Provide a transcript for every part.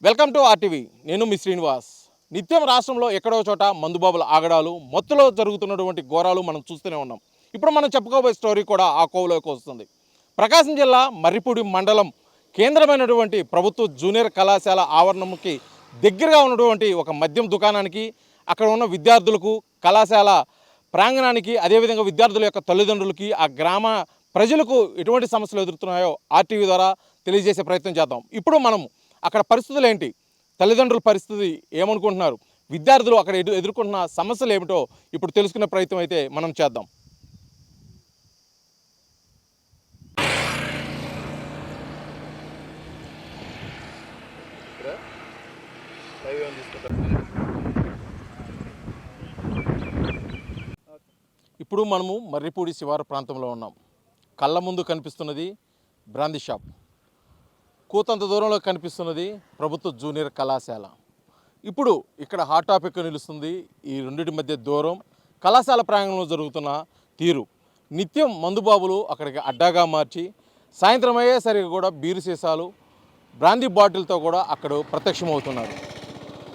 Welcome to RTV. నేను మీ శ్రీనివాస్. నిత్యం రాష్ట్రంలో ఎక్కడో చోట మందుబాబుల ఆగడాలు, మత్తులో జరుగుతున్నటువంటి ఘోరాలు మనం చూస్తూనే ఉన్నాం. ఇప్పుడు మనం చెప్పుకోబోయే స్టోరీ కూడా ఆ కోవలోకి వస్తుంది. ప్రకాశం జిల్లా మర్రిపూడి మండలం కేంద్రమైనటువంటి ప్రభుత్వ జూనియర్ కళాశాల ఆవరణంకి దగ్గరగా ఉన్నటువంటి ఒక మద్యం దుకాణానికి, అక్కడ ఉన్న విద్యార్థులకు, కళాశాల ప్రాంగణానికి, అదేవిధంగా విద్యార్థుల యొక్క తల్లిదండ్రులకి, ఆ గ్రామ ప్రజలకు ఎటువంటి సమస్యలు ఎదురుతున్నాయో ఆర్టీవీ ద్వారా తెలియజేసే ప్రయత్నం చేద్దాం. ఇప్పుడు మనం అక్కడ పరిస్థితులు ఏంటి, తల్లిదండ్రుల పరిస్థితి ఏమనుకుంటున్నారు, విద్యార్థులు అక్కడ ఎదుర్కొంటున్న సమస్యలు ఏమిటో ఇప్పుడు తెలుసుకునే ప్రయత్నం అయితే మనం చేద్దాం. ఇప్పుడు మనము మర్రిపూడి శివారు ప్రాంతంలో ఉన్నాం. కళ్ళ ముందు కనిపిస్తున్నది బ్రాందీ షాప్, కూతంత దూరంలో కనిపిస్తున్నది ప్రభుత్వ జూనియర్ కళాశాల. ఇప్పుడు ఇక్కడ హాట్ టాపిక్ నిలుస్తుంది ఈ రెండింటి మధ్య దూరం, కళాశాల ప్రాంగణంలో జరుగుతున్న తీరు. నిత్యం మందుబాబులు అక్కడికి అడ్డాగా మార్చి సాయంత్రం అయ్యేసరికి కూడా బీరు సీసాలు, బ్రాందీ బాటిల్తో కూడా అక్కడ ప్రత్యక్షమవుతున్నారు.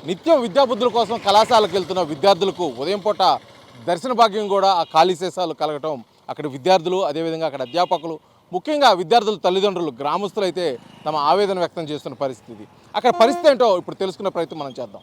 నిత్యం విద్యాబుద్ధుల కోసం కళాశాలకు వెళ్తున్న విద్యార్థులకు ఉదయం పూట దర్శన భాగ్యం కూడా ఆ ఖాళీ సీసాలు కలగటం అక్కడ విద్యార్థులు, అదేవిధంగా అక్కడ అధ్యాపకులు, ముఖ్యంగా విద్యార్థుల తల్లిదండ్రులు, గ్రామస్తులు అయితే తమ ఆవేదన వ్యక్తం చేస్తున్న పరిస్థితి. అక్కడ పరిస్థితి ఏంటో ఇప్పుడు తెలుసుకునే ప్రయత్నం మనం చేద్దాం.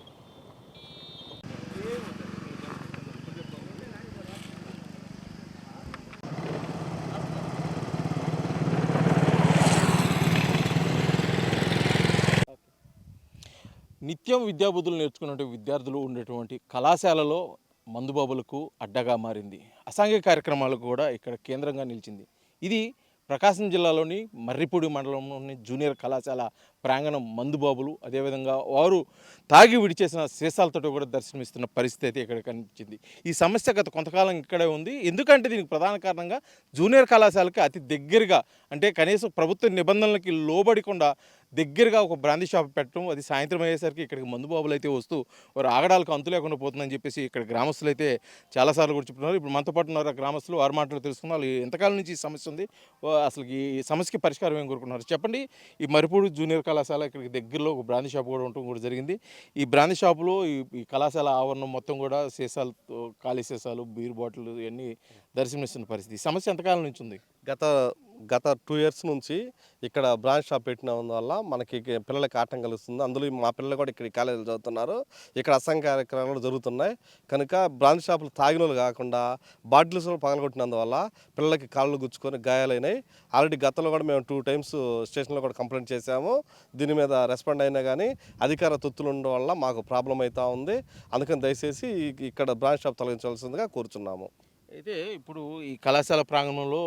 నిత్యం విద్యాబుద్ధులు నేర్చుకున్నటువంటి విద్యార్థులు ఉండేటువంటి కళాశాలలో మందుబాబులకు అడ్డగా మారింది. అసాంఘిక కార్యక్రమాలకు కూడా ఇక్కడ కేంద్రంగా నిలిచింది. ఇది ప్రకాశం జిల్లాలోని మర్రిపూడి మండలంలోని జూనియర్ కళాశాల ప్రాంగణం. మందుబాబులు, అదేవిధంగా వారు తాగి విడిచేసిన సీసాలతో కూడా దర్శనమిస్తున్న పరిస్థితి అయితే ఇక్కడ కనిపించింది. ఈ సమస్య గత కొంతకాలం ఇక్కడే ఉంది. ఎందుకంటే దీనికి ప్రధాన కారణంగా జూనియర్ కళాశాలకి అతి దగ్గరగా, అంటే కనీసం ప్రభుత్వ నిబంధనలకి లోబడకుండా దగ్గరగా ఒక బ్రాందీ షాప్ పెట్టడం, అది సాయంత్రం అయ్యేసరికి ఇక్కడికి మందుబాబులు అయితే వస్తూ వారు ఆగడాలకు అంతు లేకుండా పోతుందని చెప్పేసి ఇక్కడ గ్రామస్తులు అయితే చాలాసార్లు కూడా చెప్తున్నారు. ఇప్పుడు మనతో పాటు ఉన్నారు గ్రామస్తులు, వారి మాటలు తెలుసుకున్నారు. వాళ్ళు ఎంతకాలం నుంచి ఈ సమస్య ఉంది, అసలు ఈ సమస్యకి పరిష్కారం ఏం కోరుకున్నారు చెప్పండి. ఈ మర్రిపూడి జూనియర్ కళాశాల ఇక్కడికి దగ్గరలో ఒక బ్రాందీ షాప్ కూడా ఉండటం కూడా జరిగింది. ఈ బ్రాందీ షాపులో ఈ కళాశాల ఆవరణం మొత్తం కూడా సీసాలు, ఖాళీ సీసాలు, బీర్ బాటిల్ ఇవన్నీ దర్శనమిస్తున్న పరిస్థితి. ఈ సమస్య ఎంతకాలం నుంచి ఉంది? గత గత 2 ఇయర్స్ నుంచి ఇక్కడ బ్రాంచ్ షాప్ పెట్టిన వల్ల మనకి పిల్లలకి ఆటం కలుస్తుంది. అందులో మా పిల్లలు కూడా ఇక్కడ కాలేజీలో చదువుతున్నారు. ఇక్కడ అసంఖ్య కార్యక్రమాలు జరుగుతున్నాయి. కనుక బ్రాంచ్ షాపులు తాగిన వాళ్ళు కాకుండా బాటిల్స్ పగలగొట్టినందువల్ల పిల్లలకి కాళ్ళు గుచ్చుకొని గాయాలైనాయి. ఆల్రెడీ గతంలో కూడా మేము 2 టైమ్స్ స్టేషన్లో కూడా కంప్లైంట్ చేశాము. దీని మీద రెస్పాండ్ అయినా కానీ అధికార తొత్తులు ఉండడం వల్ల మాకు ప్రాబ్లం అవుతూ ఉంది. అందుకని దయచేసి ఇక్కడ బ్రాంచ్ షాప్ తొలగించవలసిందిగా కోరుచున్నాము. అయితే ఇప్పుడు ఈ కళాశాల ప్రాంగణంలో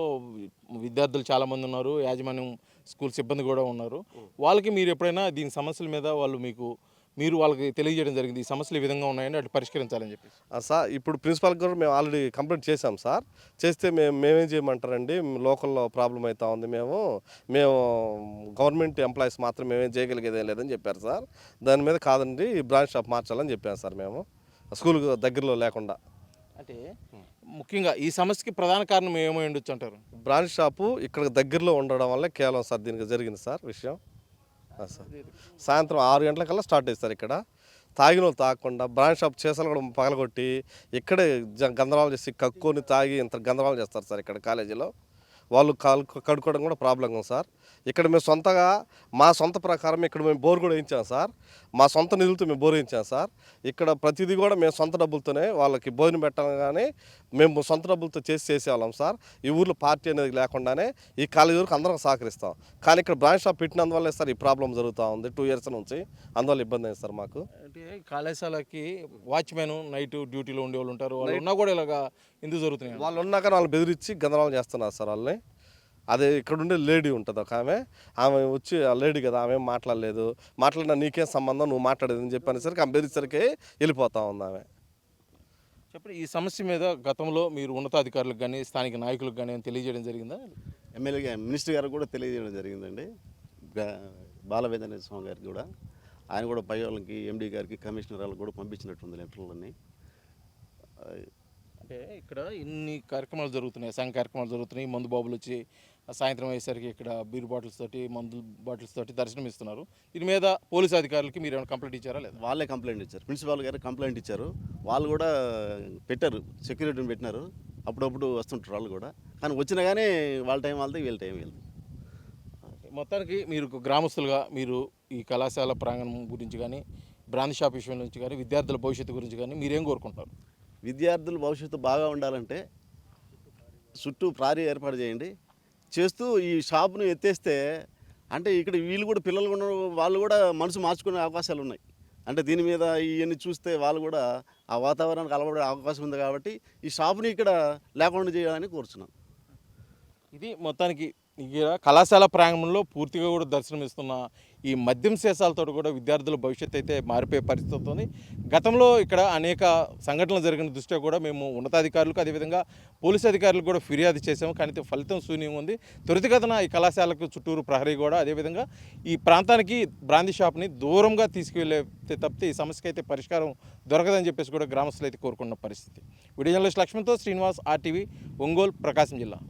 విద్యార్థులు చాలామంది ఉన్నారు, యాజమాన్యం స్కూల్ సిబ్బంది కూడా ఉన్నారు. వాళ్ళకి మీరు ఎప్పుడైనా దీని సమస్యల మీద మీరు వాళ్ళకి తెలియజేయడం జరిగింది, ఈ సమస్యలు ఈ విధంగా ఉన్నాయని అటు పరిష్కరించాలని చెప్పి? సార్ ఇప్పుడు ప్రిన్సిపాల్కి కూడా మేము ఆల్రెడీ కంప్లైంట్ చేశాం సార్. చేస్తే మేమేం చేయమంటారండి, లోకల్లో ప్రాబ్లం అవుతా ఉంది, మేము గవర్నమెంట్ ఎంప్లాయీస్ మాత్రం మేమేం చేయగలిగేదేం లేదని చెప్పారు సార్. దాని మీద కాదండి, బ్రాంచ్ షాప్ మార్చాలని చెప్పాను సార్ మేము, స్కూల్ దగ్గరలో లేకుండా. అంటే ముఖ్యంగా ఈ సమస్యకి ప్రధాన కారణం ఏమై ఉండొచ్చు అంటారు? బ్రాంచ్ షాపు ఇక్కడ దగ్గరలో ఉండడం వల్ల కేవలం సార్ దీనికి జరిగింది సార్ విషయం. సార్ సాయంత్రం 6 గంటలకల్లా స్టార్ట్ చేస్తారు. ఇక్కడ తాగిన వాళ్ళు తాగకుండా బ్రాంచ్ షాప్ చేసాలు కూడా పగలగొట్టి ఇక్కడే గందరగోళం చేసి కక్కుని తాగి ఇంత గందరగోళం చేస్తారు సార్. ఇక్కడ కాలేజీలో వాళ్ళు కడుక్కోవడం కూడా ప్రాబ్లం ఉంది సార్. ఇక్కడ మేము సొంతగా మా సొంత ప్రకారం ఇక్కడ మేము బోర్ కూడా వేయించాం సార్. మా సొంత నిధులతో మేము బోర్ వేయించాం సార్. ఇక్కడ ప్రతిదీ కూడా మేము సొంత డబ్బులతోనే వాళ్ళకి భోజనం పెట్టాలి, కానీ మేము సొంత డబ్బులతో చేసేవాళ్ళం సార్. ఈ ఊర్లో పార్టీ అనేది లేకుండానే ఈ కాలేజీ వరకు అందరం సహకరిస్తాం. కానీ ఇక్కడ బ్రాంచ్ షాప్ పెట్టినందువల్లే సార్ ఈ ప్రాబ్లం జరుగుతూ ఉంది 2 ఇయర్స్ నుంచి. అందువల్ల ఇబ్బంది అయింది సార్ మాకు. అంటే కళాశాలకి వాచ్మెన్ నైట్ డ్యూటీలో ఉండేవాళ్ళు ఉంటారు, వాళ్ళు ఉన్నా కూడా ఇలాగా ఎందుకు జరుగుతున్నాయి? వాళ్ళు ఉన్నాక వాళ్ళు బెదిరించి గందరగోళం చేస్తున్నారు సార్ వాళ్ళని. అదే ఇక్కడ ఉండే లేడీ ఉంటుంది ఒక ఆమె వచ్చి ఆ లేడీ కదా, ఆమె మాట్లాడినా నీకేం సంబంధం, నువ్వు మాట్లాడేది అని చెప్పనేసరికి ఆమె బెదిరించరికి వెళ్ళిపోతా ఉంది ఆమె. చెప్పండి, ఈ సమస్య మీద గతంలో మీరు ఉన్నతాధికారులకు కానీ స్థానిక నాయకులకు కానీ తెలియజేయడం జరిగిందా? ఎమ్మెల్యే మినిస్టర్ గారికి కూడా తెలియజేయడం జరిగిందండి. బాలవేంద్ర స్వామి గారికి కూడా, ఆయన కూడా పై వాళ్ళకి, ఎండీ గారికి, కమిషనర్ వాళ్ళకి కూడా పంపించినట్టుంది లెటర్లని. అంటే ఇక్కడ ఇన్ని కార్యక్రమాలు జరుగుతున్నాయి, సంఘ కార్యక్రమాలు జరుగుతున్నాయి, మందు బాబులు వచ్చి సాయంత్రం అయ్యేసరికి ఇక్కడ బీర్ బాటిల్స్ తోటి మందుల బాటిల్స్ తోటి దర్శనం ఇస్తున్నారు. దీని మీద పోలీసు అధికారులకి మీరు ఏమైనా కంప్లైంట్ ఇచ్చారా లేదా? వాళ్ళే కంప్లైంట్ ఇచ్చారు, ప్రిన్సిపాల్ గారు కంప్లైంట్ ఇచ్చారు. వాళ్ళు కూడా పెట్టారు, సెక్యూరిటీని పెట్టినారు. అప్పుడప్పుడు వస్తుంటారు వాళ్ళు కూడా, కానీ వచ్చినా కానీ వాళ్ళ టైం వాళ్ళది, వీళ్ళ టైం వీళ్ళది. మొత్తానికి మీరు ఒక గ్రామస్తులుగా మీరు ఈ కళాశాల ప్రాంగణం గురించి కానీ బ్రాందీ షాప్ విషయం నుంచి కానీ విద్యార్థుల భవిష్యత్తు గురించి కానీ మీరేం కోరుకుంటారు? విద్యార్థుల భవిష్యత్తు బాగా ఉండాలంటే చుట్టూ ప్రారీ ఏర్పాటు చేయండి. చేస్తూ ఈ షాప్ను ఎత్తేస్తే అంటే ఇక్కడ వీళ్ళు కూడా పిల్లలు కూడా వాళ్ళు కూడా మనసు మార్చుకునే అవకాశాలు ఉన్నాయి. అంటే దీని మీద ఇవన్నీ చూస్తే వాళ్ళు కూడా ఆ వాతావరణానికి అలవడే అవకాశం ఉంది. కాబట్టి ఈ షాప్ని ఇక్కడ లేకుండా చేయాలని కోరుచున్నాను. ఇది మొత్తానికి ఇక కళాశాల ప్రాంగణంలో పూర్తిగా కూడా దర్శనమిస్తున్న ఈ మద్యం సీసాలతో కూడా విద్యార్థుల భవిష్యత్తు అయితే మారిపోయే పరిస్థితి అవుతుంది. గతంలో ఇక్కడ అనేక సంఘటనలు జరిగిన దృష్ట్యా కూడా మేము ఉన్నతాధికారులకు అదేవిధంగా పోలీసు అధికారులకు కూడా ఫిర్యాదు చేసాము, కానీ ఫలితం శూన్యంగా ఉంది. త్వరితగతిన ఈ కళాశాలకు చుట్టూరు ప్రహరీ కూడా అదేవిధంగా ఈ ప్రాంతానికి బ్రాందీ షాప్ని దూరంగా తీసుకువెళ్ళే తప్పితే ఈ సమస్యకి అయితే పరిష్కారం దొరకదని చెప్పేసి కూడా గ్రామస్తులు అయితే కోరుకున్న పరిస్థితి. వీడియో జర్నలిస్ట్ లక్ష్మణ్తో శ్రీనివాస్, RTV, ఒంగోలు, ప్రకాశం జిల్లా.